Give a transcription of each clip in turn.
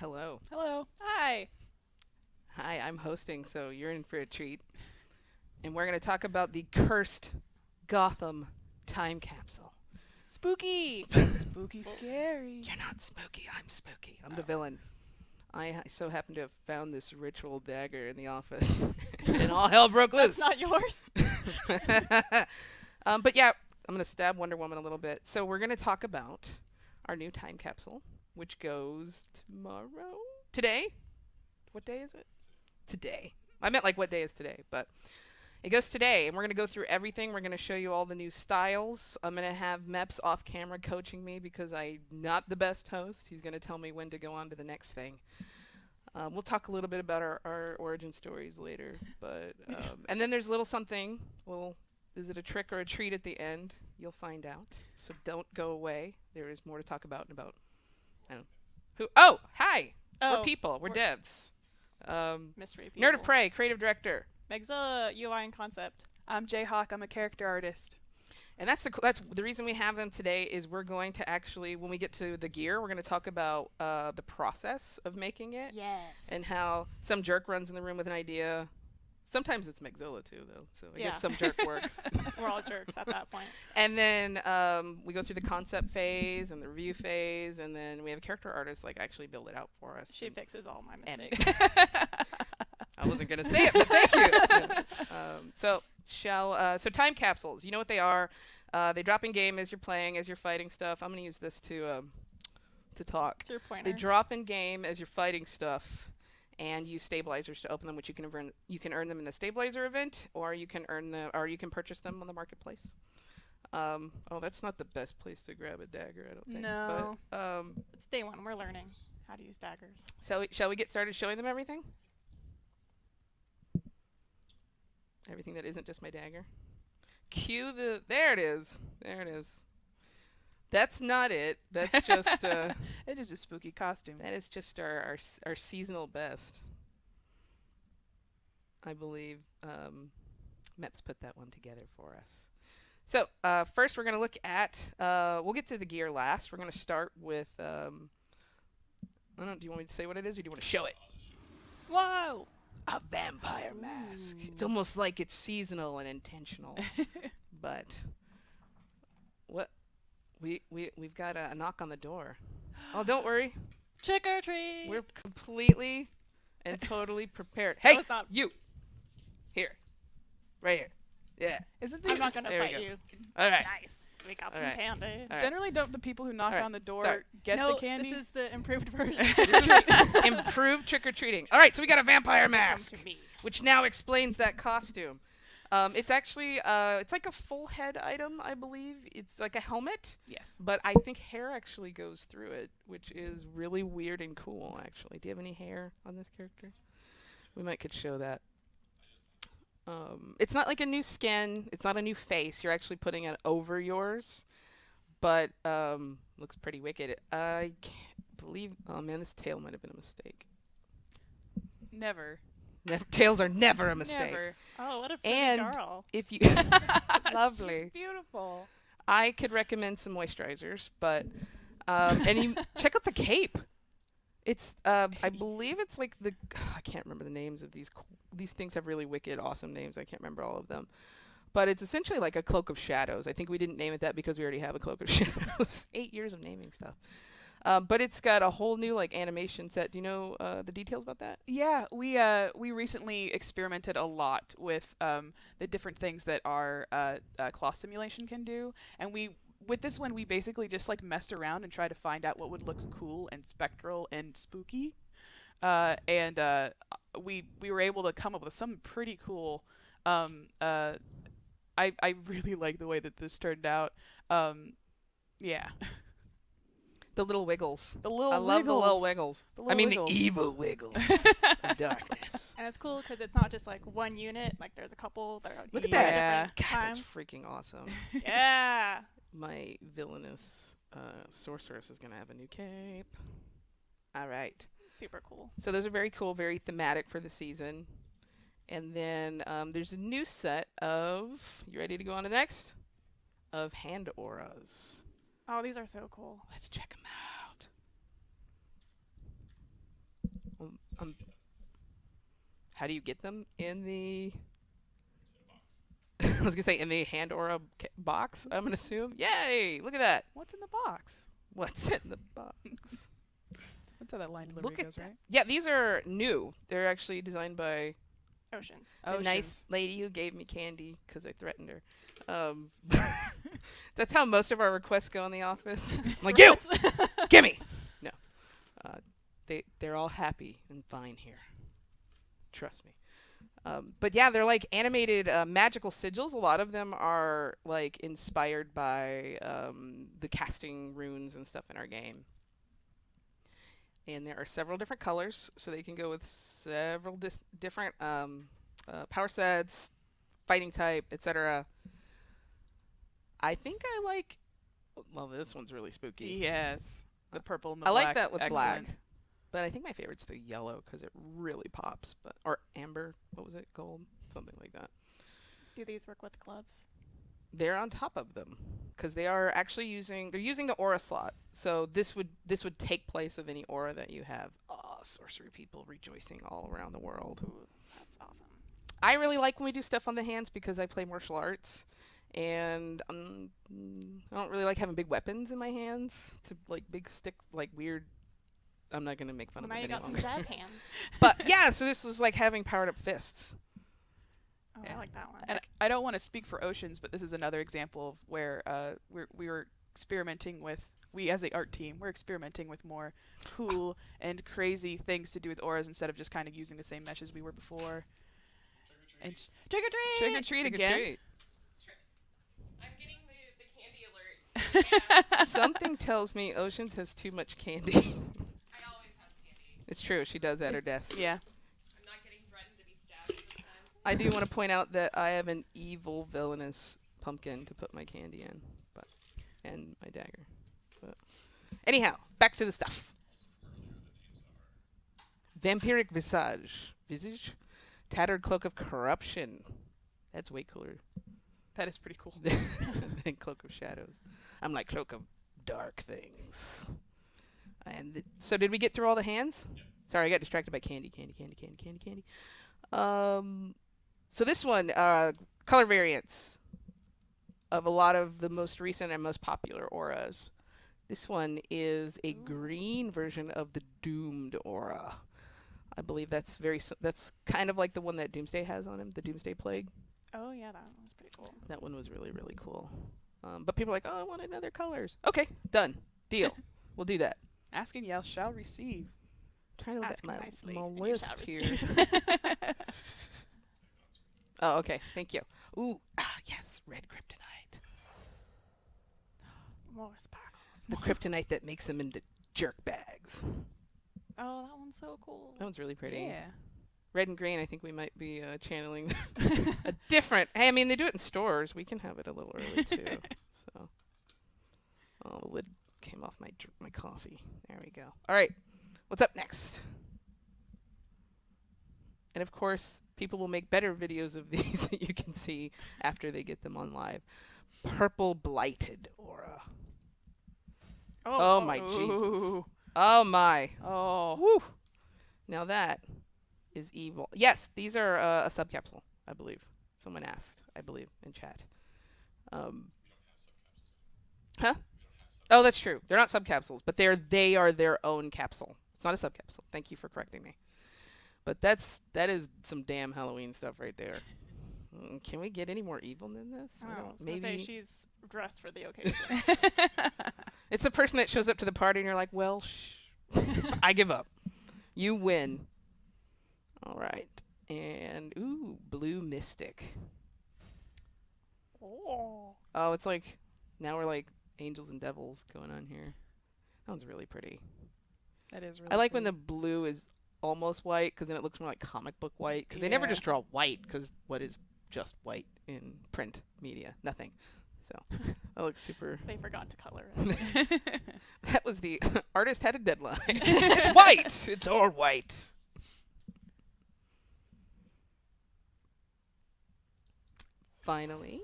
Hello. Hello. Hi. Hi, I'm hosting, so you're in for a treat. And we're going to talk about the Cursed Gotham Time Capsule. Spooky. Spooky scary. You're not spooky, I'm spooky. I'm the villain. I so happen to have found this ritual dagger in the office, and all hell broke loose. That's not yours. But yeah, I'm going to stab Wonder Woman a little bit. So we're going to talk about our new time capsule, which goes tomorrow? Today? What day is it? Today. I meant like what day is today, but it goes today, and we're going to go through everything. We're going to show you all the new styles. I'm going to have Meps off camera coaching me because I'm not the best host. He's going to tell me when to go on to the next thing. We'll talk a little bit about our origin stories later, but and then there's a little something. Well, is it a trick or a treat at the end? You'll find out. So don't go away. There is more to talk about in about. I don't know. Who? Oh, hi. We're people. We're devs. Mystery people. Nerd of Prey, creative director. Megzilla, UI and concept. I'm Jayhawk. I'm a character artist. And that's the reason we have them today is we're going to actually, when we get to the gear, we're going to talk about the process of making it. Yes. And how some jerk runs in the room with an idea. Sometimes it's Megzilla too, though. So I guess some jerk works. We're all jerks at that point. And then we go through the concept phase and the review phase, and then we have a character artist like actually build it out for us. She fixes all my And- mistakes. I wasn't gonna say it, but thank you. So time capsules. You know what they are? They drop in game as you're playing, as you're fighting stuff. I'm gonna use this to talk. It's your pointer. They drop in game as you're fighting stuff, and use stabilizers to open them, which you can earn them in the stabilizer event, or you can purchase them on the marketplace. That's not the best place to grab a dagger, I don't think. No. But, It's day one. We're learning how to use daggers. so shall we get started showing them everything? Everything that isn't just my dagger. Cue the. There it is. There it is. That's not it. That's just. It is a spooky costume. That is just our seasonal best. I believe Meps put that one together for us. So first we're going to look at. We'll get to the gear last. We're going to start with. I don't know. Do you want me to say what it is, or do you want to show it? Whoa! A vampire mask. It's almost like it's seasonal and intentional. But what we've got a knock on the door. Oh, don't worry. Trick or treat. We're completely and totally prepared. Hey, it's not. you. Here. Right here. Yeah. Isn't I'm not gonna There we fight go. you. All right. Nice. We got All some right. candy. All right. generally don't the people who knock All right. on the door Sorry. get no, the candy? this is the improved version. Improved trick-or-treating. All right, so we got a vampire Come mask, to me. which now explains that costume. It's actually it's like a full head item, I believe. It's like a helmet. Yes. But I think hair actually goes through it, which is really weird and cool, actually. Do you have any hair on this character? We might could show that. It's not like a new skin. It's not a new face. You're actually putting it over yours. But looks pretty wicked. I can't believe... Oh, man, this tail might have been a mistake. Never. Tails are never a mistake. Never. Oh, what a pretty And girl. if you... She's Lovely. beautiful. I could recommend some moisturizers, but... and you check out the cape. It's I believe it's like the I can't remember the names of these things have really wicked awesome names. I can't remember all of them. But it's essentially like a cloak of shadows. I think we didn't name it that because we already have a cloak of shadows. 8 years of naming stuff. But it's got a whole new like animation set. Do you know the details about that? Yeah, we recently experimented a lot with the different things that our claw simulation can do, and with this one we basically just like messed around and tried to find out what would look cool and spectral and spooky, and we were able to come up with some pretty cool. I really like the way that this turned out. Yeah. The little wiggles. The little I love the little wiggles. wiggles. The I mean little the wiggles. evil wiggles of darkness. And it's cool because it's not just like one unit. Like there's a couple that are Look at used that. at different God, that's times. freaking awesome. Yeah. My villainous sorceress is going to have a new cape. All right. Super cool. So those are very cool, very thematic for the season. And then there's a new set of, you ready to go on to the next? Of hand auras. Oh, these are so cool. Let's check them out. How do you get them in the? I was gonna say in the hand aura box. I'm gonna assume. Yay! Look at that. What's in the box? What's in the box? That's how that line delivery Look at goes, that. right? Yeah, these are new. They're actually designed by Oceans. the Oceans. nice lady who gave me candy because I threatened her. That's how most of our requests go in the office. I'm like, you, gimme. No, they're all happy and fine here. Trust me. But yeah, they're like animated magical sigils. A lot of them are like inspired by the casting runes and stuff in our game. And there are several different colors, so they can go with several different power sets, fighting type, etc. I think I like. Well, this one's really spooky. Yes. The purple and the I black. like that with Excellent. black, but I think my favorite's the yellow because it really pops. But or amber, what was it? Gold, something like that. Do these work with gloves? They're on top of them because they are actually using the aura slot. So this would take place of any aura that you have. Oh, sorcery people rejoicing all around the world. Ooh, that's awesome. I really like when we do stuff on the hands because I play martial arts, and I don't really like having big weapons in my hands to like big sticks, like weird. I'm not gonna make fun Well, of now them you any got some longer. jazz hands. But yeah, so this is like having powered up fists. Oh, Yeah. I like that one. And I don't want to speak for Oceans, but this is another example of where we were experimenting with. We as a art team, we're experimenting with more cool and crazy things to do with auras instead of just kind of using the same mesh as we were before. And trick or treat! Trick or treat again. I'm getting the candy alert. Something tells me Oceans has too much candy. I always have candy. It's true, she does at her desk. Yeah. I'm not getting threatened to be stabbed this time. I do want to point out that I have an evil villainous pumpkin to put my candy in, and my dagger. But anyhow, back to the stuff. Vampiric visage, tattered cloak of corruption. That's way cooler That is pretty cool. than cloak of shadows. I'm like cloak of dark things. And so did we get through all the hands? Sorry, I got distracted by candy. So this one, color variants of a lot of the most recent and most popular auras. This one is a green version of the Doomed aura. I believe that's that's kind of like the one that Doomsday has on him, the Doomsday Plague. Oh yeah, that one was pretty cool. That one was really, really cool. But people are like, oh, I want another colors. Okay, done. Deal. We'll do that. Ask and you shall receive. Trying to look Ask at my nicely, my and you list shall here. receive. Oh, okay. Thank you. Ooh, yes, red kryptonite. More sparkles. The kryptonite that makes them into jerk bags. Oh, that one's so cool. That one's really pretty. Yeah. Red and green, I think we might be channeling a different. Hey, I mean, they do it in stores. We can have it a little early too. So, oh, the lid came off my coffee. There we go. All right, what's up next? And of course, people will make better videos of these that you can see after they get them on live. Purple blighted aura. Oh my Jesus. Ooh. Oh my. Oh. Woo. Now that is evil. Yes, these are a subcapsule, I believe. Someone asked, I believe, in chat. Huh? Oh, that's true. They're not subcapsules, but they are their own capsule. It's not a subcapsule. Thank you for correcting me. But that is some damn Halloween stuff right there. Can we get any more evil than this? I don't know, I was gonna maybe say she's dressed for the occasion. it's the person that shows up to the party and you're like, well, I give up. You win. All right. And, ooh, blue mystic. Oh. Oh, it's like, now we're like angels and devils going on here. That one's really pretty. That is really I like when pretty. the blue is almost white because then it looks more like comic book white. Because they never Yeah. just draw white because what is just white in print media? Nothing. So that looks super. They forgot to color it. That was the artist had a deadline. It's white. It's all white. Finally.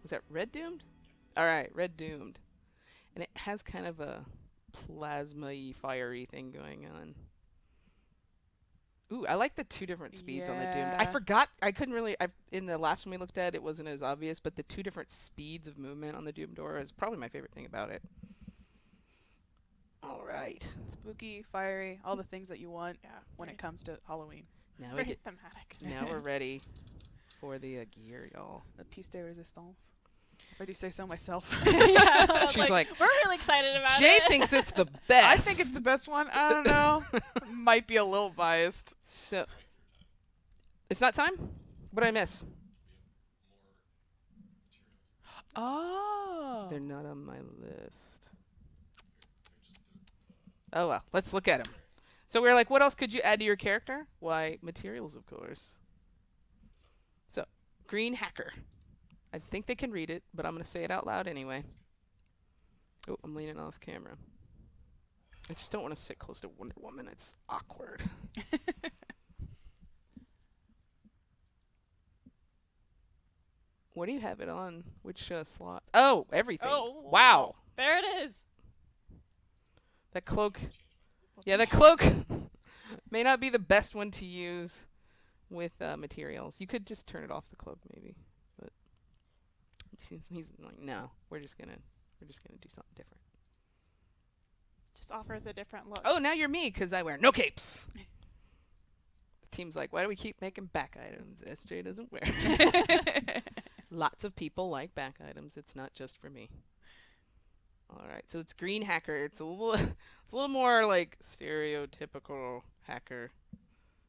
Was that red doomed? All right, red doomed. And it has kind of a plasma-y, fiery thing going on. Ooh, I like the 2 different speeds on the Doom. I Yeah. forgot. I couldn't really. In the last one we looked at, it wasn't as obvious, but the 2 different speeds of movement on the Doom door is probably my favorite thing about it. All right. Spooky, fiery, all the things that you want Yeah. when it comes to Halloween. Now we Very get. thematic. Now we're ready for the gear, y'all. The piece de resistance. If I do say so myself. Yeah, I was She's like, we're really excited about Jay it. thinks it's the best. I think it's the best one. I don't know. Might be a little biased. So. It's not time. What did I miss? Oh. They're not on my list. Oh well, let's look at them. So we're like, what else could you add to your character? Why, materials, of course. So, green hacker. I think they can read it, but I'm going to say it out loud anyway. Oh, I'm leaning off camera. I just don't want to sit close to Wonder Woman. It's awkward. What do you have it on? Which slot? Oh, everything. Oh, wow. There it is. That cloak. Yeah, the cloak may not be the best one to use with materials. You could just turn it off the cloak maybe, but he's like, no, we're just gonna do something different. Just offers a different look. Oh, now you're me because I wear no capes. The team's like, why do we keep making back items? SJ doesn't wear. Lots of people like back items. It's not just for me. All right, so it's green hacker. It's a little more like stereotypical hacker.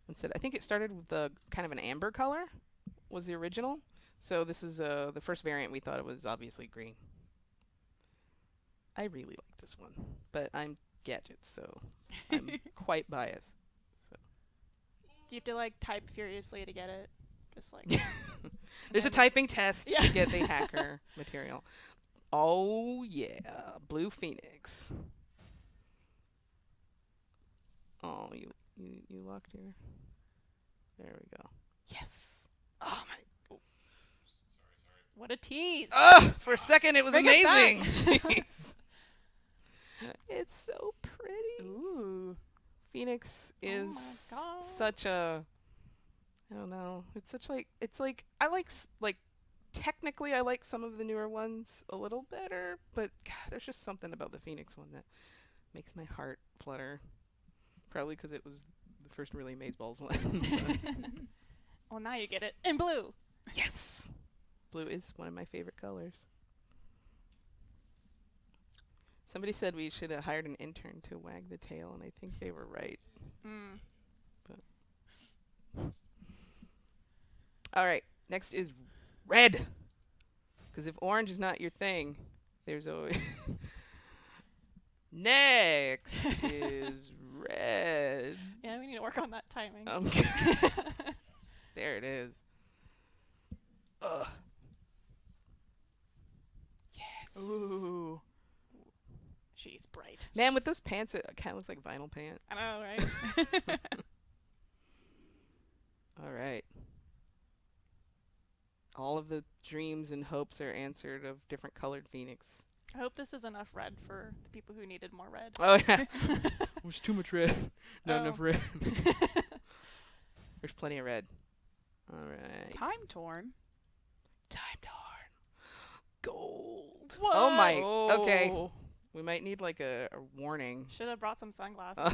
Instead, I think it started with the kind of an amber color was the original. So this is the first variant. We thought it was obviously green. I really like this one, but I'm gadgets, so I'm quite biased. Do you have to like type furiously to get it? Just like There's a typing test Yeah. to get the hacker material. Oh yeah, Blue Phoenix. Oh, you locked your. There we go. Yes. Oh my. what a tease. For a second it was Bring it back. amazing. Jeez. It's so pretty. Ooh. Phoenix Oh my is God. such a. I don't know. It's such like I like technically I like some of the newer ones a little better, but God, there's just something about the Phoenix one that makes my heart flutter. Probably because it was the first really Mazeballs one. Well, now you get it in blue. Yes, blue is one of my favorite colors. Somebody said we should have hired an intern to wag the tail, and I think they were right. Mm. All right, next is red. Because if orange is not your thing, there's always. Next is red. Yeah, we need to work on that timing. Okay. There it is. Ugh. Yes. Ooh. She's bright. Man, with those pants, it kind of looks like vinyl pants. I know, right? All right. All of the dreams and hopes are answered of different colored Phoenix. I hope this is enough red for the people who needed more red. Oh, yeah. There's too much red. Not Oh. enough red. There's plenty of red. All right. Time torn. Time torn. Gold. What? Oh, my. Okay. Oh. We might need like a warning. Should have brought some sunglasses.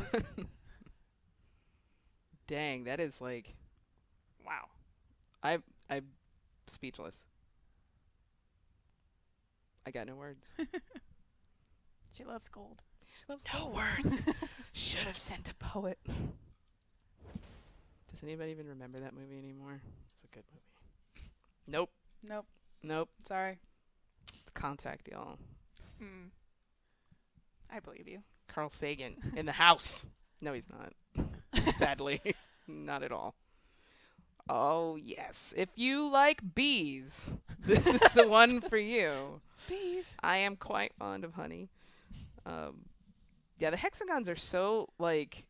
Dang, that is like. Wow. I'm speechless. I got no words. She loves gold. She loves No gold. words. Should have sent a poet. Does anybody even remember that movie anymore? It's a good movie. Nope. Nope. Nope. Sorry. It's Contact, y'all. Mm. I believe you. Carl Sagan in the house. No, he's not. Sadly, not at all. Oh, yes. If you like bees, this is the one for you. Bees. I am quite fond of honey. Yeah, the hexagons are so, like,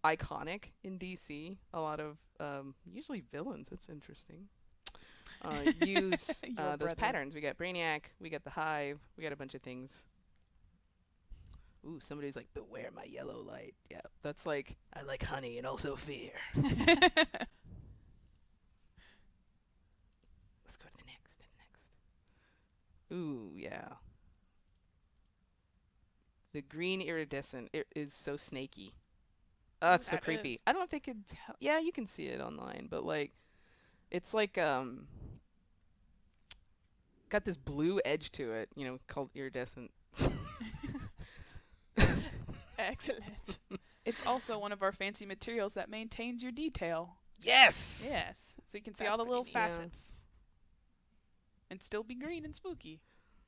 iconic in DC. A lot of, usually villains. That's interesting. Use Your those brethren. patterns. We got Brainiac. We got the Hive. We got a bunch of things. Ooh, somebody's like, beware my yellow light. Yeah, that's like, I like honey and also fear. Let's go to the next. Ooh, yeah. The green iridescent is so snaky. Oh, it's so That creepy. is. I don't know if they could tell. Yeah, you can see it online, but like, it's like got this blue edge to it, called iridescent. Excellent. It's also one of our fancy materials that maintains your detail. Yes. Yes. So you can see That's all the pretty little neat. Yeah. facets. And still be green and spooky.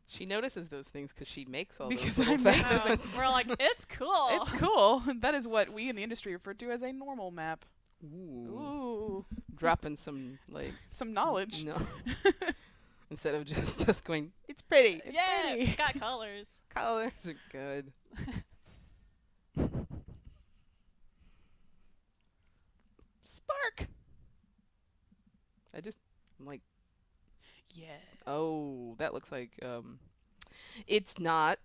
She notices those things because she makes all Because those I little make facets. those. We're like, it's cool. It's cool. That is what we in the industry refer to as a normal map. Ooh. Ooh. Dropping some like Some knowledge. No. Instead of just going, it's pretty. It's yeah, pretty. it's got colors. Colors are good. Spark. I'm like, Yes. oh, that looks like it's not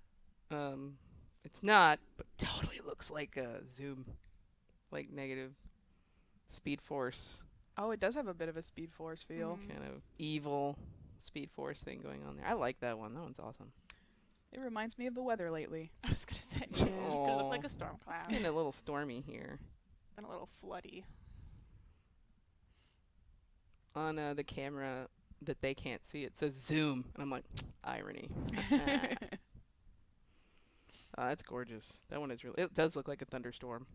but totally looks like a Zoom, like negative Speed Force, Oh, it does have a bit of a Speed Force feel. Mhm. kind of evil Speed Force thing going on there. I like that one. That one's awesome. It reminds me of the weather lately. I was gonna say, it could look like Aw. a storm It's cloud. been a little stormy here Been a little floody. on the camera that they can't see. It says Zoom, and I'm like, irony. Oh, that's gorgeous. That one is really. It does look like a thunderstorm.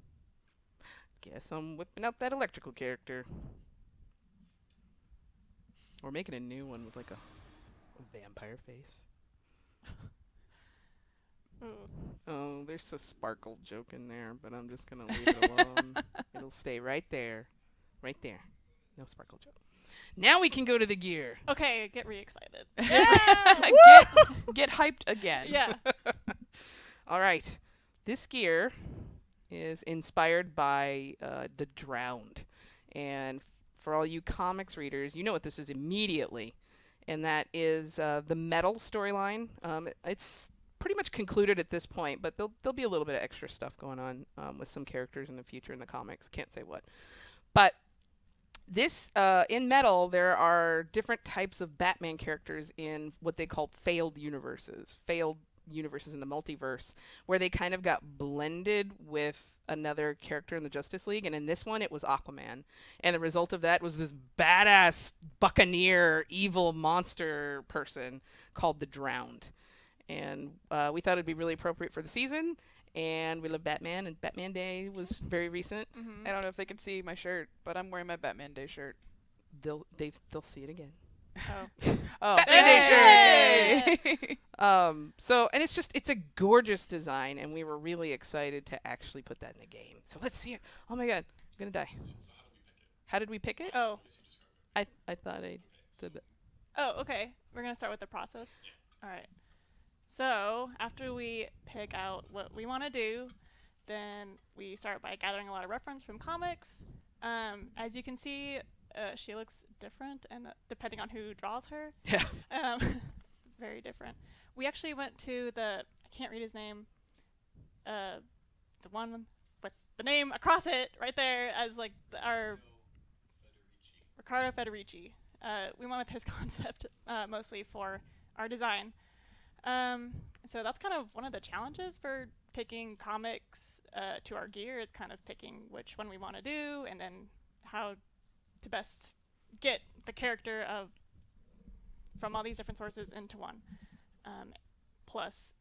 Guess I'm whipping out that electrical character. Or making a new one with like a vampire face. Ooh. Oh, there's a sparkle joke in there, but I'm just gonna leave it alone. It'll stay right there. Right there. No sparkle joke. Now we can go to the gear. Okay, get re-excited. Get hyped again. Yeah. All right. This gear is inspired by The Drowned. And for all you comics readers, you know what this is immediately. And that is the Metal storyline. It's pretty much concluded at this point, but there'll be a little bit of extra stuff going on with some characters in the future in the comics. Can't say what. But this, in Metal, there are different types of Batman characters in what they call failed universes. Failed universes in the multiverse, where they kind of got blended with another character in the Justice League, and in this one it was Aquaman, and the result of that was this badass buccaneer evil monster person called the Drowned. And we thought it'd be really appropriate for the season, and we love Batman, and Batman Day was very recent. Mm-hmm. I don't know if they can see my shirt, but I'm wearing my Batman Day shirt. They'll see it again. Oh. Oh, Batman Day shirt! Yay! So, and it's a gorgeous design, and we were really excited to actually put that in the game. So let's see it. Oh my god, I'm gonna die. How did we pick it? Oh. I thought I said that. Oh, okay. We're gonna start with the process. All right. So after we pick out what we want to do, then we start by gathering a lot of reference from comics. As you can see, she looks different, and depending on who draws her, Yeah. very different. We actually went to I can't read his name, the one with the name across it right there as like our Riccardo Federici. We went with his concept mostly for our design. So that's kind of one of the challenges for taking comics to our gear, is kind of picking which one we want to do, and then how to best get the character from all these different sources into one. Plus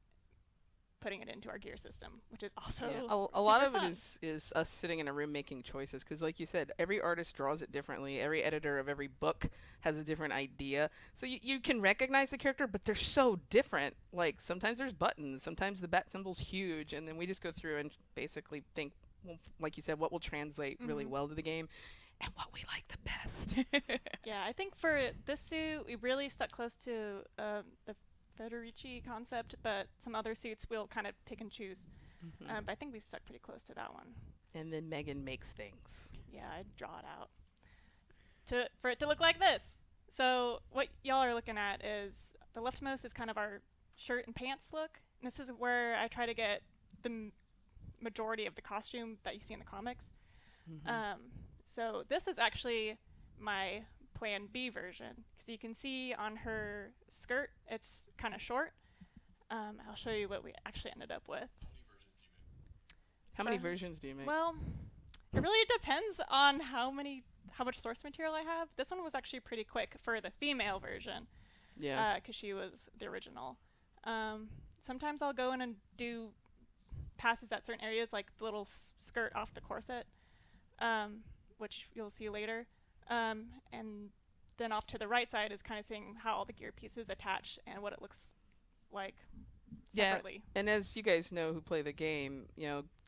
putting it into our gear system, which is also a lot super of fun. it is us sitting in a room making choices, because like you said, every artist draws it differently. Every editor of every book has a different idea, so you can recognize the character, but they're so different. Like sometimes there's buttons, sometimes the bat symbol's huge, and then we just go through and basically think, well, like you said, what will translate really Mhm. well to the game and what we like the best. Yeah, I think for this suit, we really stuck close to the Federici concept, but some other suits we'll kind of pick and choose. Mhm. But I think we stuck pretty close to that one. And then Megan makes things. Yeah, I'd draw it out for it to look like this. So what y'all are looking at is the leftmost is kind of our shirt and pants look. And this is where I try to get majority of the costume that you see in the comics. Mhm. So this is actually my Plan B version, because you can see on her skirt it's kind of short. I'll show you what we actually ended up with. How many So- versions do you make? Well, it really depends on how much source material I have. This one was actually pretty quick for the female version, yeah. because she was the original. Sometimes I'll go in and do passes at certain areas, like the little skirt off the corset, which you'll see later. And then off to the right side is kind of seeing how all the gear pieces attach and what it looks like Yeah. separately. And as you guys know who play the game,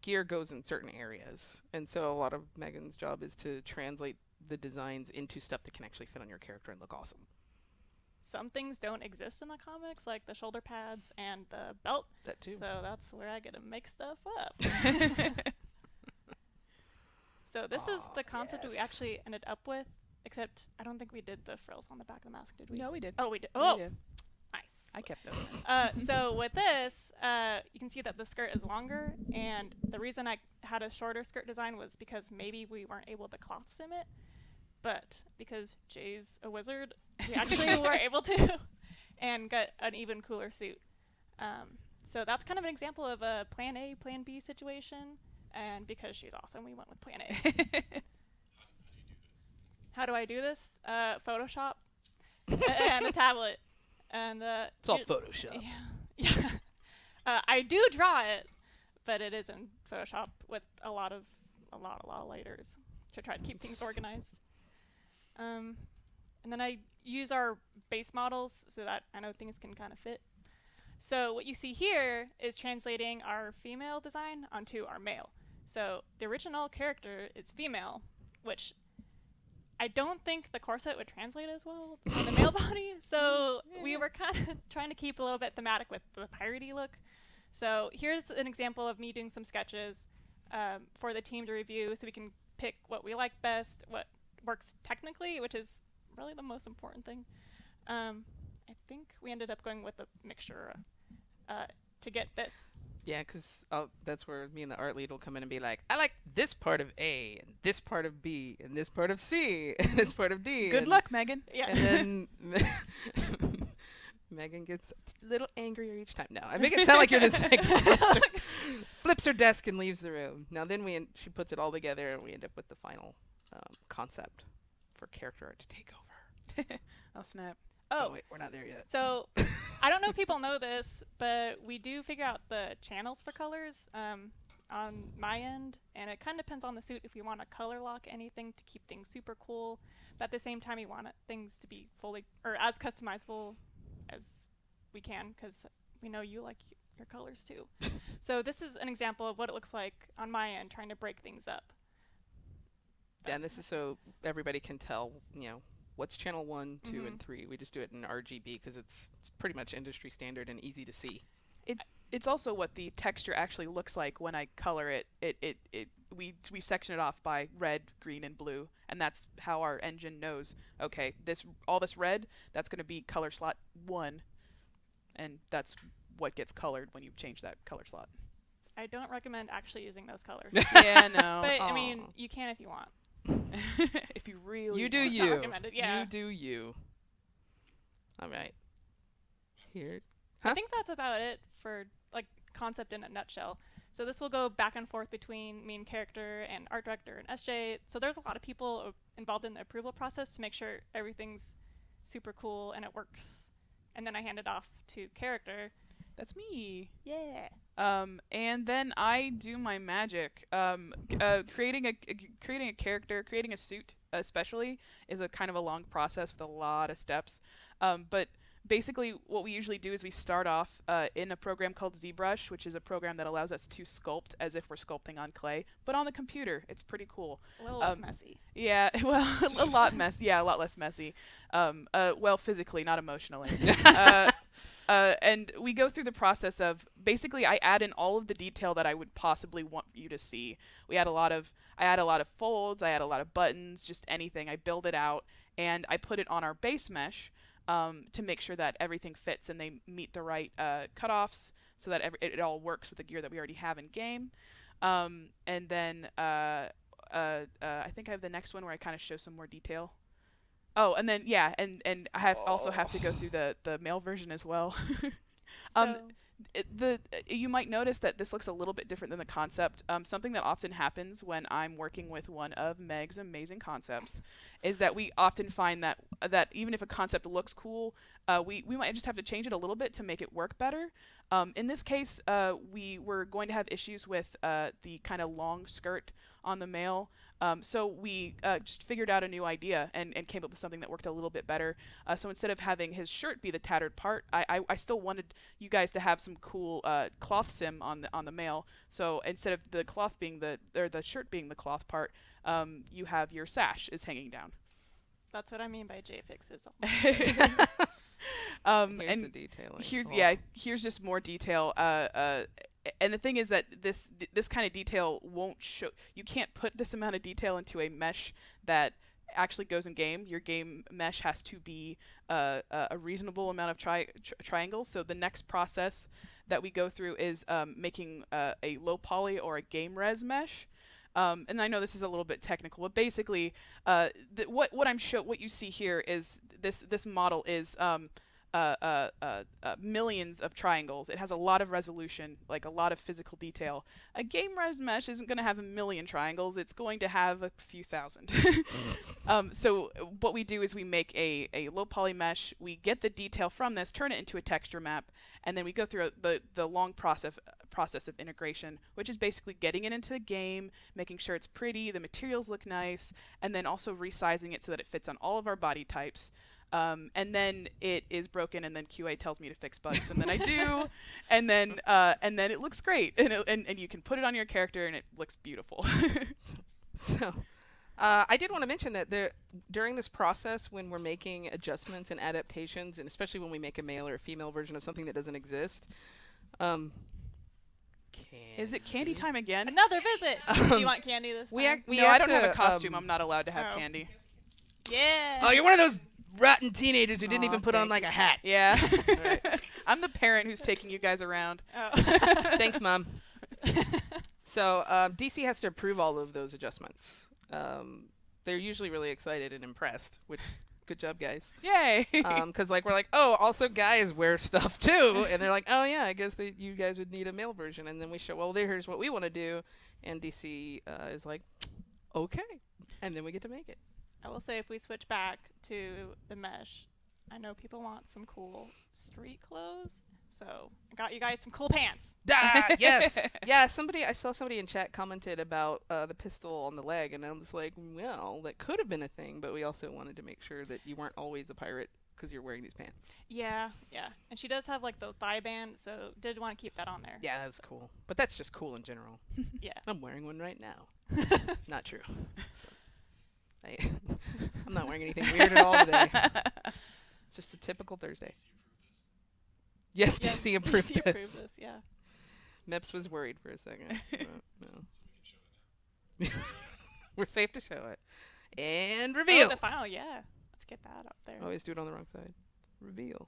gear goes in certain areas. And so a lot of Megan's job is to translate the designs into stuff that can actually fit on your character and look awesome. Some things don't exist in the comics, like the shoulder pads and the belt. That too. So that's where I get to make stuff up. So this is the concept we yes. actually ended up with, except I don't think we did the frills on the back of the mask, did we? No, we did. Oh, we did. We Oh, did. nice. I kept those. So with this, you can see that the skirt is longer, and the reason I had a shorter skirt design was because maybe we weren't able to cloth sim it, but because Jay's a wizard, we actually were able to, and got an even cooler suit. So that's kind of an example of a Plan A, Plan B situation, and because she's awesome, we went with Plan A. How do I do this? Photoshop and a tablet. And It's all Photoshop. yeah. I do draw it, but it is in Photoshop with a lot of layers to try to keep things organized. And then I use our base models so that I know things can kind of fit. So what you see here is translating our female design onto our male. So the original character is female, which I don't think the corset would translate as well on the male body. So we were kind of trying to keep a little bit thematic with the piratey look. So here's an example of me doing some sketches for the team to review, so we can pick what we like best, what works technically, which is really the most important thing. I think we ended up going with a mixture to get this. Yeah, because that's where me and the art lead will come in and be like, I like this part of A, and this part of B, and this part of C, and this part of D. Good luck, Megan. Yeah. And then Megan gets a little angrier each time. No, I make it sound like you're this like, monster. Flips her desk and leaves the room. Now then she puts it all together, and we end up with the final concept for character art to take over. Oh, snap. Oh, wait, we're not there yet. so I don't know if people know this, but we do figure out the channels for colors on my end, and it kind of depends on the suit if we want to color lock anything to keep things super cool, but at the same time we want things to be fully or as customizable as we can, because we know you like your colors too. So this is an example of what it looks like on my end, trying to break things up. Yeah, and this is so everybody can tell, what's channel 1, 2, and 3. We just do it in RGB because it's pretty much industry standard and easy to see. It's also what the texture actually looks like when I color it. We section it off by red, green, and blue, and that's how our engine knows. Okay, all this red, that's going to be color slot 1, and that's what gets colored when you change that color slot. I don't recommend actually using those colors. Yeah, no. But I mean, you can if you want. If you really You do It's you. not recommended, yeah. You do you. All right. Here. I think that's about it for like concept in a nutshell. So this will go back and forth between me and character and art director and SJ. So there's a lot of people involved in the approval process to make sure everything's super cool and it works. And then I hand it off to character. That's me. Yeah. And then I do my magic. Creating a character, creating a suit, especially, is a kind of a long process with a lot of steps. But basically, what we usually do is we start off in a program called ZBrush, which is a program that allows us to sculpt as if we're sculpting on clay, but on the computer. It's pretty cool. A little less messy. Yeah, well, a lot less messy. Well, physically, not emotionally. And we go through the process of basically I add in all of the detail that I would possibly want you to see. I add a lot of folds, I add a lot of buttons, just anything. I build it out and I put it on our base mesh to make sure that everything fits and they meet the right cutoffs so that it all works with the gear that we already have in game. And then I think I have the next one where I kind of show some more detail. Oh, and then yeah, and I also have to go through the male version as well. So, You might notice that this looks a little bit different than the concept. Something that often happens when I'm working with one of Meg's amazing concepts is that we often find that even if a concept looks cool, we might just have to change it a little bit to make it work better. In this case, we were going to have issues with the kind of long skirt on the male. So we just figured out a new idea and came up with something that worked a little bit better. So instead of having his shirt be the tattered part, I still wanted you guys to have some cool cloth sim on the male. So instead of the cloth being the shirt being the cloth part, you have your sash is hanging down. that's what I mean by J fixes. Here's And the detailing. here's just more detail. And the thing is that this kind of detail won't show. You can't put this amount of detail into a mesh that actually goes in game. Your game mesh has to be a reasonable amount of triangles. So the next process that we go through is making a low poly or a game res mesh. And I know this is a little bit technical, but basically, what you see here is this model is millions of triangles. It has a lot of resolution, like a lot of physical detail. A game res mesh isn't going to have a million triangles. It's going to have a few thousand. So what we do is we make a low poly mesh. We get the detail from this, turn it into a texture map, and then we go through the long process of integration, which is basically getting it into the game, making sure it's pretty, the materials look nice, and then also resizing it so that it fits on all of our body types. And then it is broken, and then QA tells me to fix bugs, and then I do, and then it looks great, and you can put it on your character, and it looks beautiful. So, I did want to mention that during this process, when we're making adjustments and adaptations, and especially when we make a male or a female version of something that doesn't exist, Is it candy time again? Another visit. Do you want candy this time? No, I don't have a costume. I'm not allowed to have Oh. candy. Yeah. Oh, you're one of those rotten teenagers who didn't Aw, even put on thank like a hat. Yeah. Right. I'm the parent who's taking you guys around. Oh. Thanks, Mom. So DC has to approve all of those adjustments. They're usually really excited and impressed. Which, good job, guys. Yay. Because like we're like, oh, also guys wear stuff too, and they're like, oh yeah, I guess you guys would need a male version, and then we show, well, here's what we want to do, and DC is like, okay, and then we get to make it. I will say if we switch back to the mesh, I know people want some cool street clothes, so I got you guys some cool pants. Yes, yeah. I saw somebody in chat commented about the pistol on the leg, and I was like, well, that could have been a thing, but we also wanted to make sure that you weren't always a pirate because you're wearing these pants. Yeah, and she does have like the thigh band, so did want to keep that on there. Yeah, that's cool. But that's just cool in general. Yeah. I'm wearing one right now. Not true. I'm not wearing anything weird at all today. It's just a typical Thursday. Yes, Yeah, DC approved DC this. Yeah. Meps was worried for a second. No. We're safe to show it. And reveal. Oh, the final, yeah. Let's get that up there. Always do it on the wrong side. Reveal.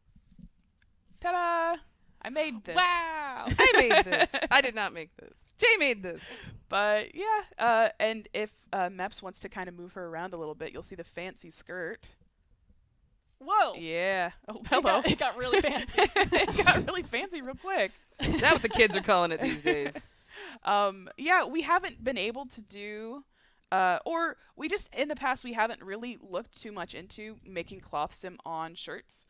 Ta-da! I made this. Wow. I made this. I did not make this. Jay made this. But yeah, and if Meps wants to kind of move her around a little bit, you'll see the fancy skirt. Whoa. Yeah. Oh, hello. It got really fancy. It got really fancy real quick. Is that what the kids are calling it these days? Yeah, we haven't been able to do, or we just, in the past, we haven't really looked too much into making cloth sim on shirts.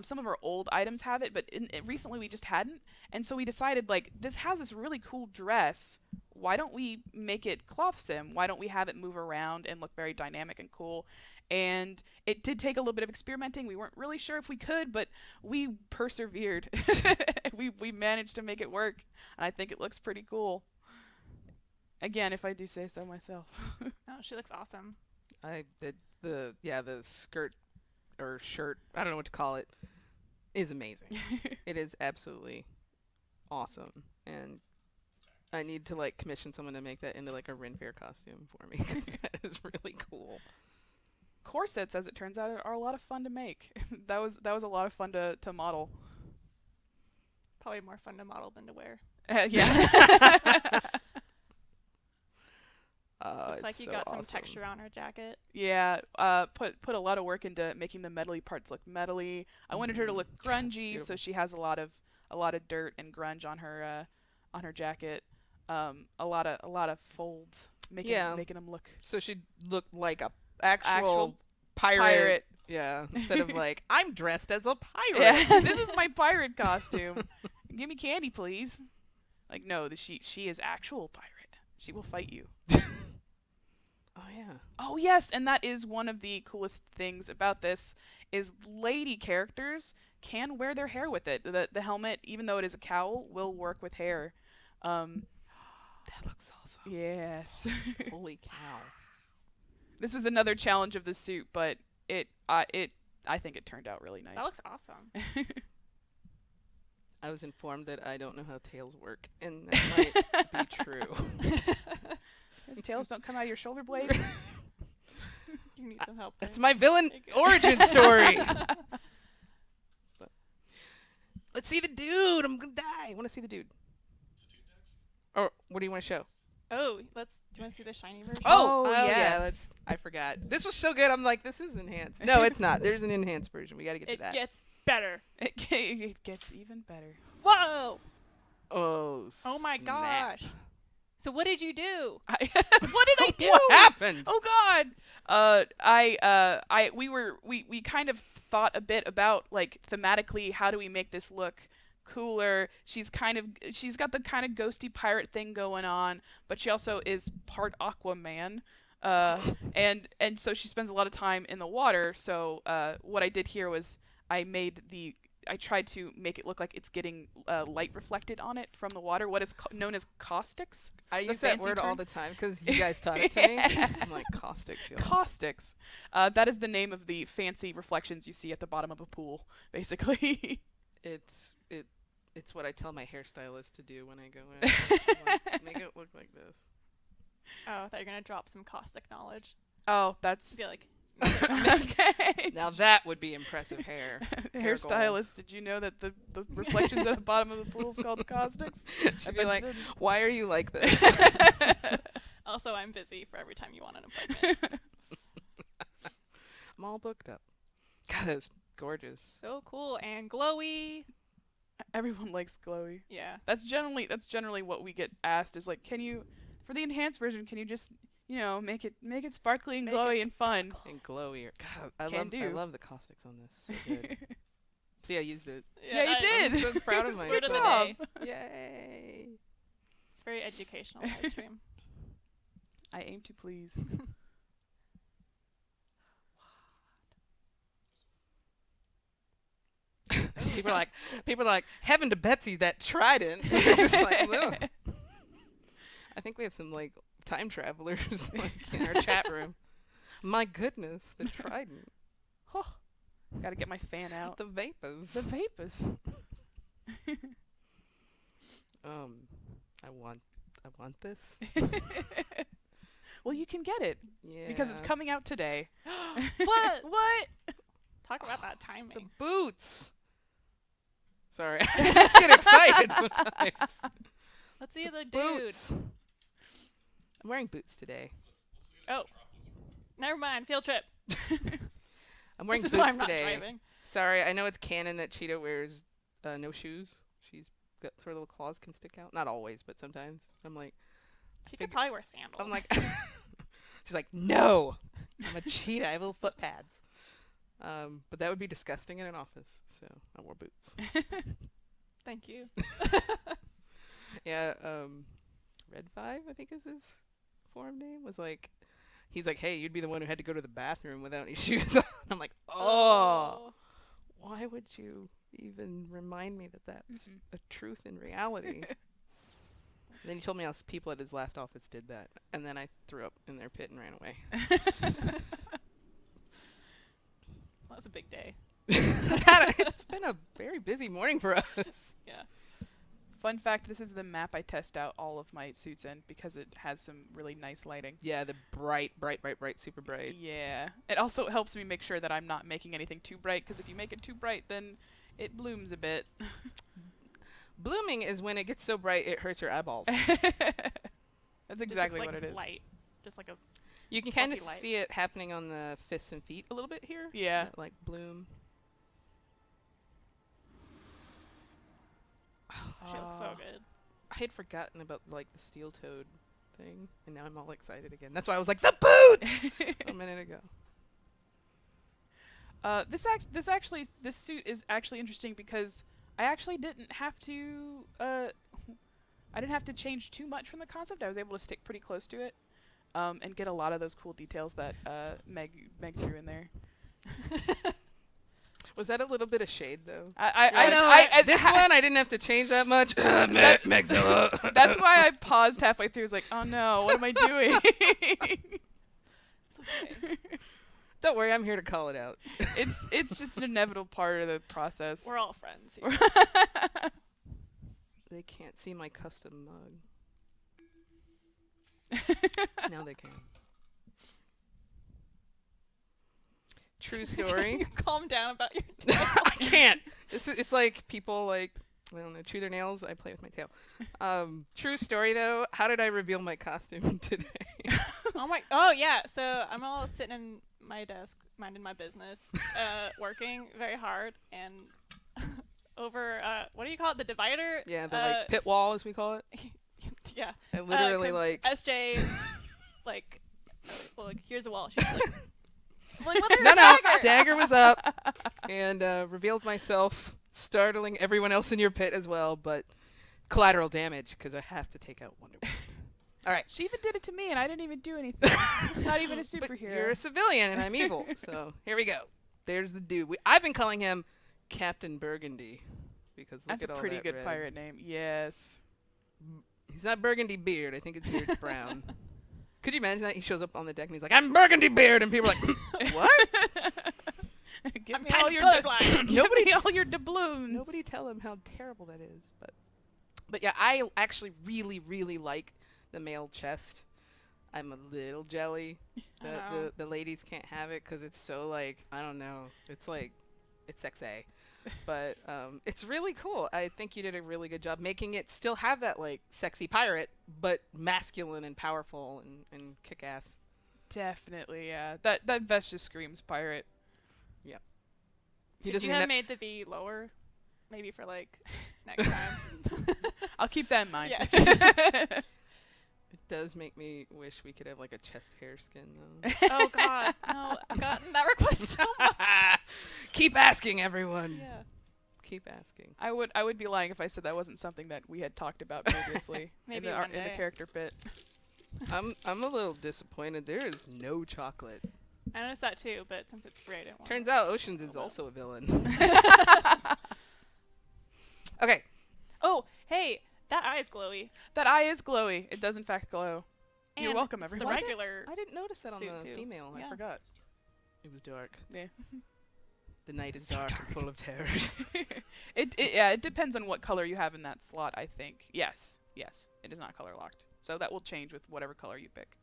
Some of our old items have it, but recently we just hadn't. And so we decided, like, this has this really cool dress. Why don't we make it cloth sim? Why don't we have it move around and look very dynamic and cool? And it did take a little bit of experimenting. We weren't really sure if we could, but we persevered. we managed to make it work, and I think it looks pretty cool. Again, if I do say so myself. Oh, she looks awesome. The skirt or shirt, I don't know what to call it, is amazing. It is absolutely awesome, and I need to like commission someone to make that into like a Ren Fair costume for me. 'Cause that is really cool. Corsets, as it turns out, are a lot of fun to make. that was a lot of fun to model. Probably more fun to model than to wear. Yeah. Looks like you so got some awesome. texture on her jacket. Yeah, put a lot of work into making the metally parts look metally. I wanted her to look grungy, so beautiful. she has a lot of dirt and grunge on her jacket. A lot of folds, making Yeah. them look So she looked like a actual, Actual pirate. Yeah, instead of like, I'm dressed as a pirate. Yeah, this is my pirate costume. Give me candy, please. Like, no, she is actual pirate. She will fight you. Oh, yeah. Oh yes, and that is one of the coolest things about this is lady characters can wear their hair with it. The helmet, even though it is a cowl, will work with hair. That looks awesome. Yes. Holy cow. This was another challenge of the suit, but I think it turned out really nice. That looks awesome. I was informed that I don't know how tails work, and that might be true. Tails don't come out of your shoulder blade. You need some help there. That's my villain There you go. origin story. But let's see the dude. I'm gonna die. I want to see the dude. Or what do you want to show? Oh, do you want to see the shiny version? Oh, yeah. yes. I forgot. This was so good. I'm like, this is enhanced. No, it's not. There's an enhanced version. We got to get to It that. gets better. It gets even better. Whoa! Oh. Oh my snap. gosh. So what did you do? What did I do? What happened? Oh God. We kind of thought a bit about like thematically how do we make this look cooler. She's got the kind of ghosty pirate thing going on, but she also is part Aquaman. And so she spends a lot of time in the water. So what I did here was I tried to make it look like it's getting light reflected on it from the water. What is known as caustics. I It's a use that fancy word all term. the time because you guys taught it to me. Yeah. I'm like, caustics. Yo. Caustics. That is the name of the fancy reflections you see at the bottom of a pool, basically. It's what I tell my hairstylist to do when I go in. I'm like, make it look like this. Oh, I thought you were going to drop some caustic knowledge. Oh, that's I feel like okay. Now that would be impressive hair. Hair Hairstylist, goals. did you know that the reflections at the bottom of the pool is called caustics? She'd be bet like, you why are you like this? didn't. also I'm busy for every time you want an appointment. I'm all booked up. God, that's gorgeous. So cool and glowy. Everyone likes glowy. Yeah. That's generally what we get asked is like, can you, for the enhanced version, can you just, make it sparkly and Make glowy it and fun? And glowy. God, I Can love the caustics on this. So good. See, I used it. Yeah, you did. I'm so proud of Spirit of the myself. day. Yay. It's very educational live stream. I aim to please. People are like, heaven to Betsy that trident. You're just like, ugh. I think we have some like time travelers like in our chat room. My goodness, the trident, Oh, gotta get my fan out. the vapors. The vapors. I want this. Well, you can get it Yeah. because it's coming out today. What? What? Talk about that The timing. boots. Sorry, I just get excited sometimes. Let's see the dude. Boots. I'm wearing boots today. Oh. Never mind. Field trip. I'm wearing This is boots why I'm not today. driving. Sorry, I know it's canon that Cheetah wears no shoes. She's got her little claws can stick out. Not always, but sometimes. I'm like, She could probably wear sandals. I'm like, she's like, no, I'm a cheetah. I have little foot pads. But that would be disgusting in an office, so I wore boots. Thank you. Yeah, Red 5, I think is his forum name, was like, he's like, hey, you'd be the one who had to go to the bathroom without any shoes on. I'm like, oh, why would you even remind me that that's a truth in reality? Then he told me how people at his last office did that, and then I threw up in their pit and ran away. That was a big day. God, it's been a very busy morning for us. Yeah. Fun fact, this is the map I test out all of my suits in because it has some really nice lighting. Yeah, the bright, super bright. Yeah. It also helps me make sure that I'm not making anything too bright because if you make it too bright, then it blooms a bit. Blooming is when it gets so bright it hurts your eyeballs. That's Just exactly looks what like it is. Light. Just like a You can kind of fluffy light. see it happening on the fists and feet a little bit here. Yeah. That, like bloom. she looks so good. I had forgotten about like the steel toed thing, and now I'm all excited again. That's why I was like the boots a minute ago. This suit is actually interesting because I actually didn't have to I didn't have to change too much from the concept. I was able to stick pretty close to it, and get a lot of those cool details that Meg threw in there. Was that a little bit of shade though? I know. This one I didn't have to change that much. Megzilla. That's why I paused halfway through. I was like, oh no, what am I doing? It's okay. Don't worry, I'm here to call it out. It's just an inevitable part of the process. We're all friends here. They can't see my custom mug. Now they can. True story. Calm down about your I can't. It's like people like, I don't know, chew their nails. I play with my tail. True story though. How did I reveal my costume today? Oh yeah. So I'm all sitting in my desk, minding my business, working very hard, and over what do you call it? The divider. Yeah, the like pit wall as we call it. Yeah. I literally comes like. SJ, like, well, like here's a wall. She's like, I'm like, well, No, there's no. a dagger. Dagger was up, and revealed myself, startling everyone else in your pit as well. But collateral damage because I have to take out Wonder Woman. All right. She even did it to me, and I didn't even do anything. Not even a But superhero. you're a civilian, and I'm evil. So here we go. There's the dude. I've been calling him Captain Burgundy because look That's at a all pretty that good red. pirate name. Yes. He's not Burgundy Beard. I think his beard's brown. Could you imagine that? He shows up on the deck and he's like, I'm Burgundy Beard. And people are like, what? Give I'm me kind all of your colorblind. Give me all your doubloons. Nobody tell him how terrible that is. But yeah, I actually really, really like the male chest. I'm a little jelly that Oh. the ladies can't have it because it's so like, I don't know. It's like, it's sexy. But it's really cool. I think you did a really good job making it still have that like sexy pirate, but masculine and powerful and kick-ass. Definitely, yeah. That vest just screams pirate. He Could doesn't you even have made the V lower, maybe for like next time? I'll keep that in mind. Yeah. It does make me wish we could have like a chest hair skin though. Oh God, no! I've gotten that request so much. Keep asking, everyone. Yeah. Keep asking. I would be lying if I said that wasn't something that we had talked about previously Maybe in one the day. character pit. I'm a little disappointed. There is no chocolate. I noticed that too, but since it's free, I didn't want Turns it. out Oceans is also a villain. Okay. Oh, hey, that eye is glowy. That eye is glowy. It does in fact glow. And You're welcome, it's everyone. The regular. I didn't notice that on Suit the too. female. I Yeah. forgot. It was dark. Yeah. The night is So dark and full of terrors. It depends on what color you have in that slot, I think. Yes. It is not color locked. So that will change with whatever color you pick.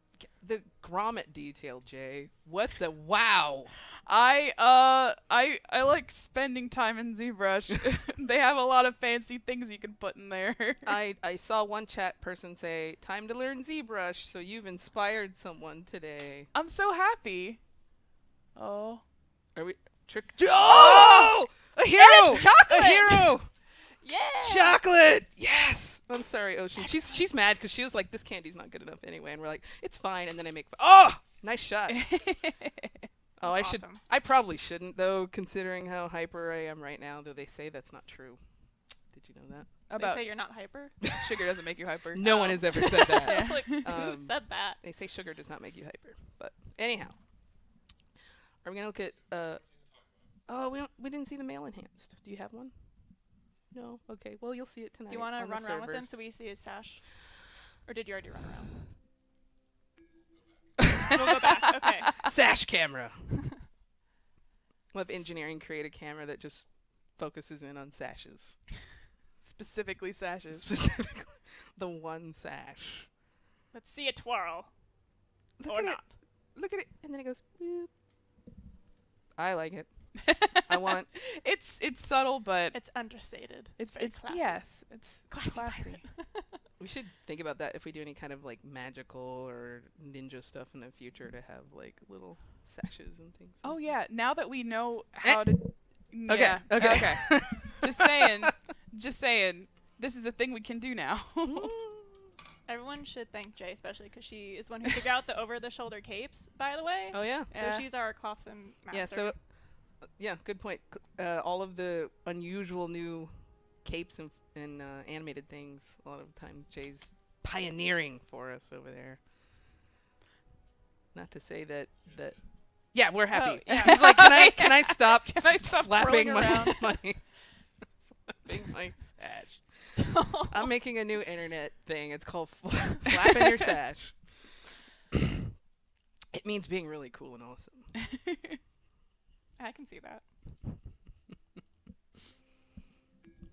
The grommet detail, Jay. What the wow? I like spending time in ZBrush. They have a lot of fancy things you can put in there. I saw one chat person say, "Time to learn ZBrush." So you've inspired someone today. I'm so happy. Oh. Are we trick? Oh! A hero! it's chocolate! A hero! Yeah. Chocolate! Yes! I'm sorry, Ocean. She's mad because she was like, this candy's not good enough anyway. And we're like, it's fine. And then I make... Oh! Nice shot. Oh, That's I should... awesome. I probably shouldn't, though, considering how hyper I am right now, though they say that's not true. Did you know that? About They say you're not hyper. sugar doesn't make you hyper. No one has ever said that. Yeah. Like, who Um, said that? They say sugar does not make you hyper. But anyhow. Are we going to look at... Oh, we didn't see the male enhanced. Do you have one? No? Okay. Well, you'll see it tonight. Do you want to on the run around with him servers. so we see his sash? Or did you already run around? We'll go back. Okay. Sash camera. We'll have engineering create a camera that just focuses in on sashes. Specifically sashes. Specifically, the one sash. Let's see it twirl. Look Or at not. it. Look at it. And then it goes, boop. I like it. I want. It's subtle, but It's understated. it's very classy. yes, it's Classy classy. pirate. We should think about that if we do any kind of like magical or ninja stuff in the future to have like little sashes and things. Oh like yeah, now that we know how to. that. Okay. Yeah, Okay. Just saying. Just saying. This is a thing we can do now. Everyone should thank Jay, especially because she is one who figured out the over-the-shoulder capes, by the way. Oh yeah. Yeah. So she's our clothing master. Yeah. So. Yeah. Good point. All of the unusual new capes and animated things. A lot of the time, Jay's pioneering for us over there. Not to say that. Yeah, we're happy. Oh, yeah. He's like, can I stop? Can I stop flapping twirling around? my flapping my sash? I'm making a new internet thing. It's called flapping your sash. It means being really cool and awesome. I can see that.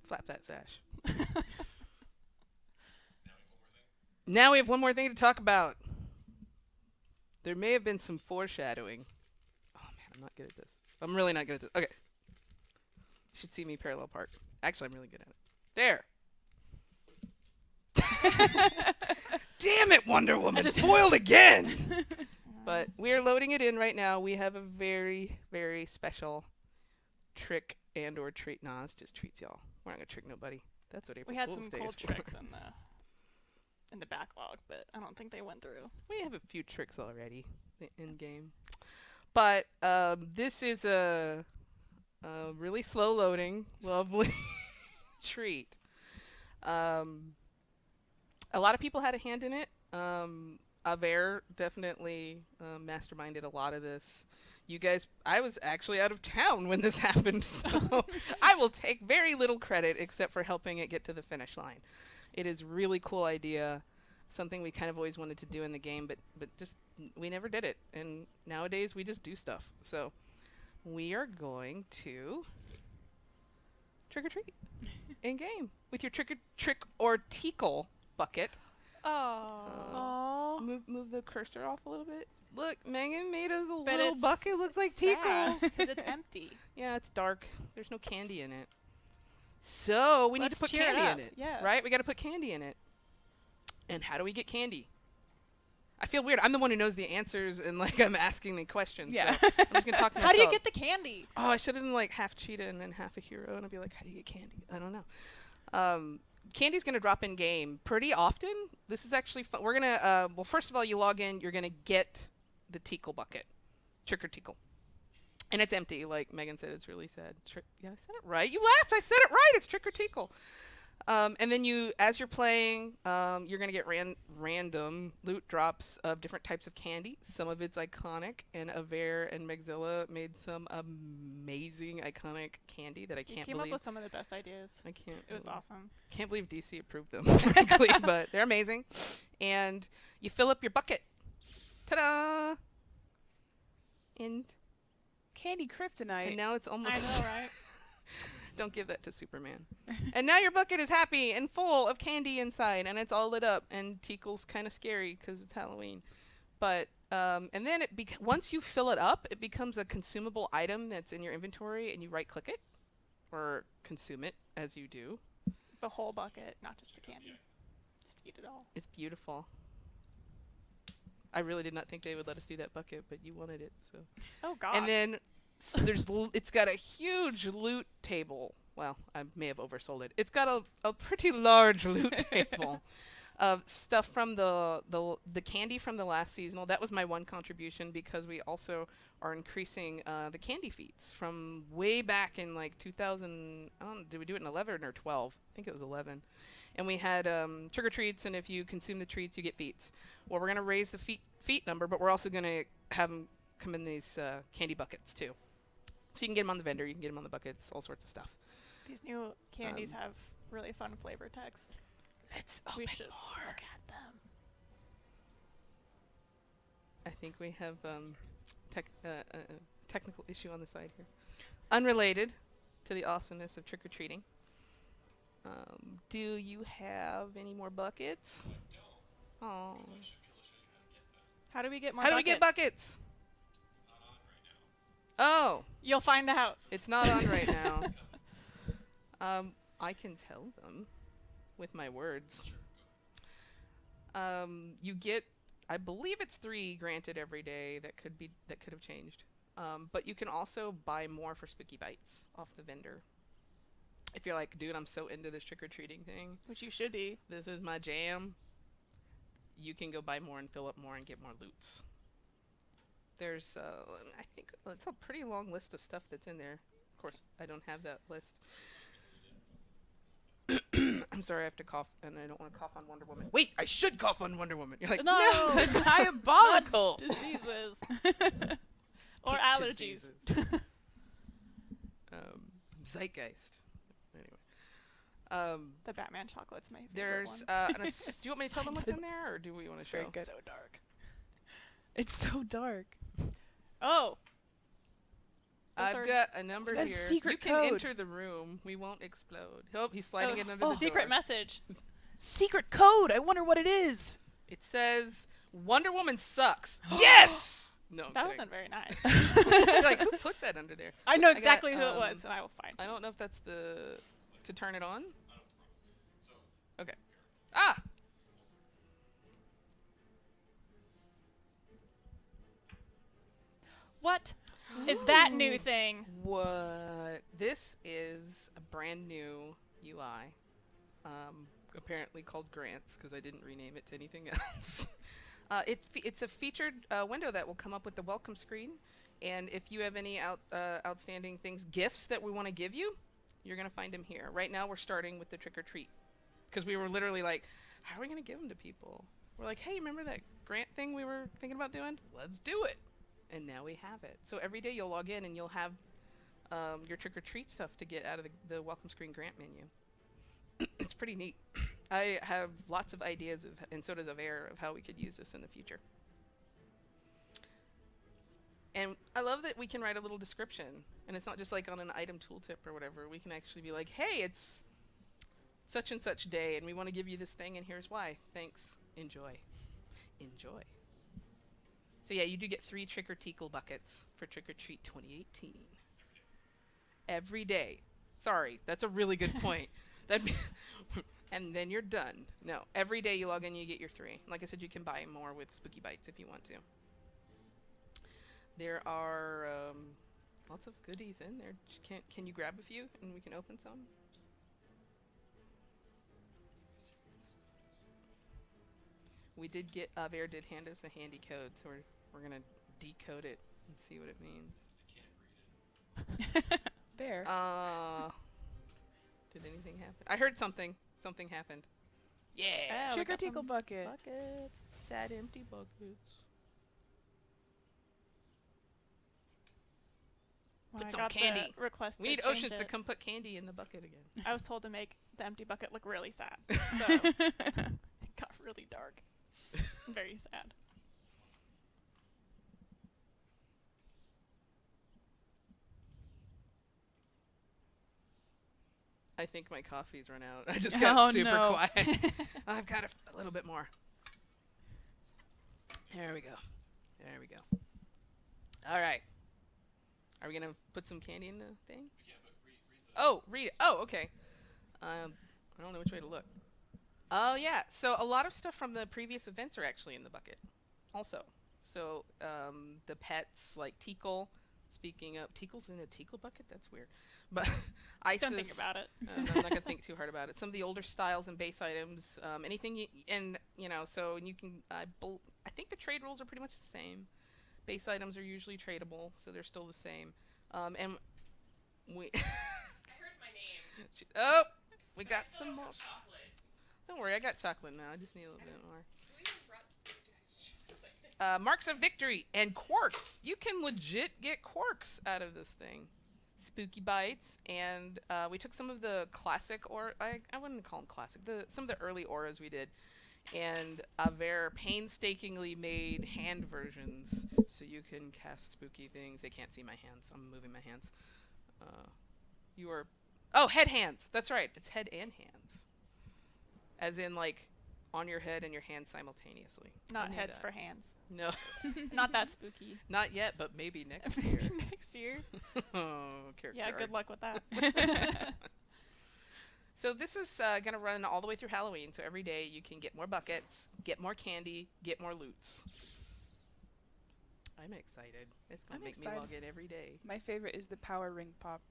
Flap that sash. Now we have one more thing to talk about. There may have been some foreshadowing. Oh man, I'm not good at this. I'm really not good at this. Okay. You should see me parallel park. Actually, I'm really good at it. There. Damn it, Wonder Woman. Foiled again. But we're loading it in right now. We have a very, very special trick and or treat. Nah, it's just treats, y'all. We're not going to trick nobody. That's what April We had Fool's some Day cool is for. tricks in the backlog, but I don't think they went through. We have a few tricks already in game. But this is a really slow loading, lovely treat. A lot of people had a hand in it. Aver definitely masterminded a lot of this. You guys, I was actually out of town when this happened, so I will take very little credit except for helping it get to the finish line. It is really cool idea, something we kind of always wanted to do in the game, but just we never did it. And nowadays we just do stuff. So we are going to trick or treat in game with your trick or Teekl Bucket. Oh. Move the cursor off a little bit. Look, Megan made us a But little it's bucket. Looks like Teekl. because it's empty. Yeah, it's dark. There's no candy in it. So we need Let's to put cheer it candy up. in it. Yeah. Right? We got to put candy in it. And how do we get candy? I feel weird. I'm the one who knows the answers and like I'm asking the questions. Yeah. So I'm just gonna talk to myself. How do you get the candy? Oh, I should have done like half cheetah and then half a hero, and I'd be like, how do you get candy? I don't know. Candy's gonna drop in game pretty often. This is actually fun. We're gonna well, first of all, you log in. You're gonna get the Teekl Bucket, trick or Teekl, and it's empty. Like Megan said, it's really sad. Yeah, I said it right. You laughed. I said it right. It's trick or Teekl. And then you, as you're playing, you're gonna get random loot drops of different types of candy. Some of it's iconic, and Aver and Megzilla made some amazing iconic candy that I You can't came up believe. with some of the best ideas. I can't. It was believe- awesome. Can't believe DC approved them, frankly, but they're amazing. And you fill up your bucket. Ta-da! And Candy kryptonite. now it's almost. I know, right? Don't give that to Superman. And now your bucket is happy and full of candy inside, and it's all lit up. And Teekl's kind of scary because it's Halloween. But and then once you fill it up, it becomes a consumable item that's in your inventory, and you right-click it or consume it as you do. The whole bucket, not just the candy. Just eat it all. It's beautiful. I really did not think they would let us do that bucket, but you wanted it, so. Oh God. And then it's got a huge loot table. Well, I may have oversold it. It's got a pretty large loot table of stuff from the candy from the last seasonal. That was my one contribution because we also are increasing the candy feats from way back in like 2000. I don't know, did we do it in 11 or 12? I think it was 11. And we had trick or treats, and if you consume the treats, you get feats. Well, we're gonna raise the feat number, but we're also gonna have them come in these candy buckets too. So you can get them on the vendor, you can get them on the buckets, all sorts of stuff. These new candies have really fun flavor text. Let's We open should more. look at them. I think we have technical issue on the side here. Unrelated to the awesomeness of trick-or-treating. Do you have any more buckets? Oh. How do we get more How do we get buckets? Oh, You'll find out. it's not on right now. I can tell them with my words. You get, I believe it's 3 granted every day. That could have changed. But you can also buy more for Spooky Bites off the vendor. If you're like, dude, I'm so into this trick-or-treating thing. Which you should be. This is my jam. You can go buy more and fill up more and get more loots. There's, I think it's a pretty long list of stuff that's in there. Of course, I don't have that list. I'm sorry, I have to cough, and I don't want to cough on Wonder Woman. Wait, I should cough on Wonder Woman. You're like, No! Diabolical. Diseases. Or allergies. Diseases. Zeitgeist. Anyway. The Batman chocolate's my favorite There's, one. do you want me to tell them what's in there, or do we want to show? It's so dark. It's so dark. Oh! Those I've are- got a number That's here. secret You can code. enter the room. We won't explode. Oh, he's sliding it under Oh, the secret door. message. Secret code. I wonder what it is. It says, Wonder Woman sucks. Yes! No, I'm That kidding. wasn't very nice. You're like, who put that under there? I know got, exactly who it was, and I will find I it. don't know if that's to turn it on. Okay. Ah! What is that new thing? What? This is a brand new UI. Apparently called Grants, because I didn't rename it to anything else. It's a featured window that will come up with the welcome screen. And if you have any outstanding things, gifts that we want to give you, you're going to find them here. Right now we're starting with the trick or treat. Because we were literally like, how are we going to give them to people? We're like, hey, remember that grant thing we were thinking about doing? Let's do it. And now we have it. So every day you'll log in and you'll have your trick or treat stuff to get out of the welcome screen grant menu. It's pretty neat. I have lots of ideas, and so does Aver, of how we could use this in the future. And I love that we can write a little description, and it's not just like on an item tooltip or whatever. We can actually be like, hey, it's such and such day, and we want to give you this thing, and here's why. Thanks. Enjoy. Enjoy. So yeah, you do get 3 Trick or Teekl Buckets for Trick or Treat 2018. Every day. Sorry, that's a really good point. And then you're done. No, every day you log in, you get your 3. Like I said, you can buy more with Spooky Bites if you want to. There are lots of goodies in there. Can you grab a few and we can open some? We did get Aver did hand us a handy code, so we're gonna decode it and see what it means. Bear. Did anything happen? I heard something. Something happened. Yeah. Yeah, we Trick or got Teekl some Bucket. buckets. Sad empty buckets. When Put I some got candy. the request We need to change Oceans to it, come put candy in the bucket again. I was told to make the empty bucket look really sad. So it got really dark. Very sad. I think my coffee's run out. I just got super no. quiet. I've got a little bit more. There we go. There we go. All right. Are we going to put some candy in the thing? Oh, read it. Oh, okay. I don't know which way to look. Oh, yeah. So a lot of stuff from the previous events are actually in the bucket also. So the pets like Teekl. Speaking of, Teekl's in a Teekl bucket? That's weird. But Isis. Don't think about it. I'm not going to think too hard about it. Some of the older styles and base items. Anything, so you can, I think the trade rules are pretty much the same. Base items are usually tradable, so they're still the same. And we... I heard my name. Oh! We got I still some don't more. have chocolate. Don't worry, I got chocolate now. I just need a little bit more. Who even brought chocolate? Marks of Victory and quarks. You can legit get quarks out of this thing. Spooky Bites, and we took some of the classic, or I wouldn't call them classic, some of the early auras we did, and Aver painstakingly made hand versions so you can cast spooky things. They can't see my hands. I'm moving my hands. Head hands. That's right. It's head and hands. As in, like, on your head and your hands simultaneously. I Not knew heads that. for hands. No, Not that spooky. not yet, but maybe next year. Next year. Oh, character Yeah, art. good luck with that. So this is going to run all the way through Halloween. So every day you can get more buckets, get more candy, get more loots. I'm excited. It's going I'm to make me excited. log in every day. My favorite is the power ring pop.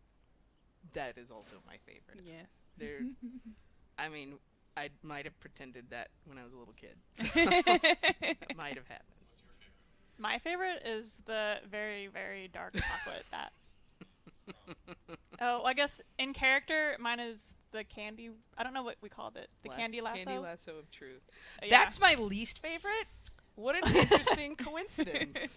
That is also my favorite. Yes. They're, I mean, I might have pretended that when I was a little kid. So that might have happened. My favorite is the very, very dark chocolate bat. Oh, I guess in character, mine is the candy. I don't know what we called it. The candy lasso. Candy lasso of truth. Yeah. That's my least favorite. What an interesting coincidence.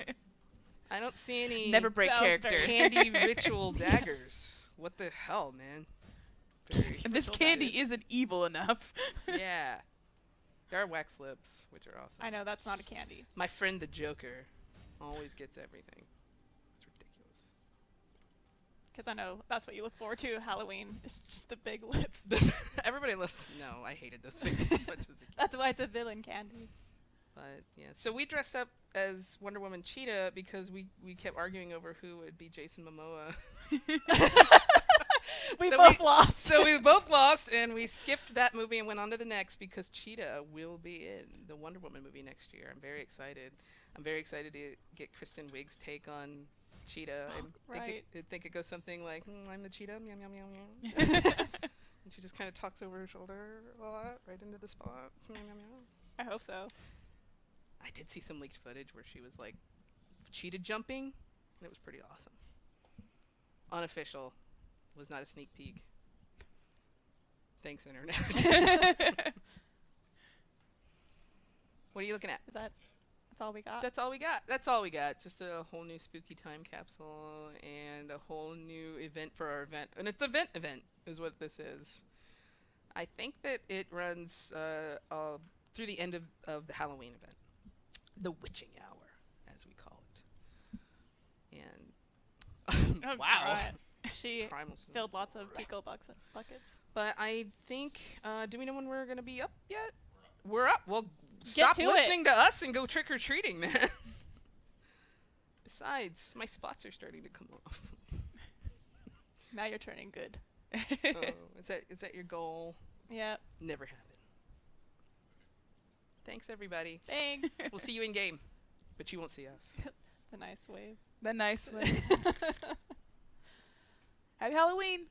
I don't see any Never break That was character. very- candy ritual daggers. What the hell, man? Very, This Ritual candy daggers. isn't evil enough. yeah. There are wax lips, which are awesome. I know that's not a candy. My friend the Joker always gets everything. It's ridiculous. Because I know that's what you look forward to Halloween. It's just the big lips. Everybody loves. No, I hated those things so much as a kid. That's why it's a villain candy. But yeah, so we dressed up as Wonder Woman Cheetah because we kept arguing over who would be Jason Momoa. We So both lost. So we both lost, and we skipped that movie and went on to the next because Cheetah will be in the Wonder Woman movie next year. I'm very excited. I'm very excited to get Kristen Wiig's take on Cheetah. Right. I think it goes something like, "I'm the cheetah, meow meow meow meow," and she just kind of talks over her shoulder a lot, right into the spots, meow meow meow. I hope so. I did see some leaked footage where she was like cheetah jumping, and it was pretty awesome. Unofficial, was not a sneak peek. Thanks, internet. What are you looking at? Is that's all we got? That's all we got. That's all we got. Just a whole new spooky time capsule and a whole new event for our event. And it's event is what this is. I think that it runs through the end of the Halloween event. The witching hour, as we call it. And Oh, wow. God. She Primal filled lots of Teekl buckets. But I think, do we know when we're going to be up yet? We're up. Well, Get stop to listening to us and go trick-or-treating, man. Besides, my spots are starting to come off. Now you're turning good. Oh, is that your goal? Yep. Never happened. Thanks, everybody. Thanks. We'll see you in game, but you won't see us. The nice wave. The nice one. Happy Halloween.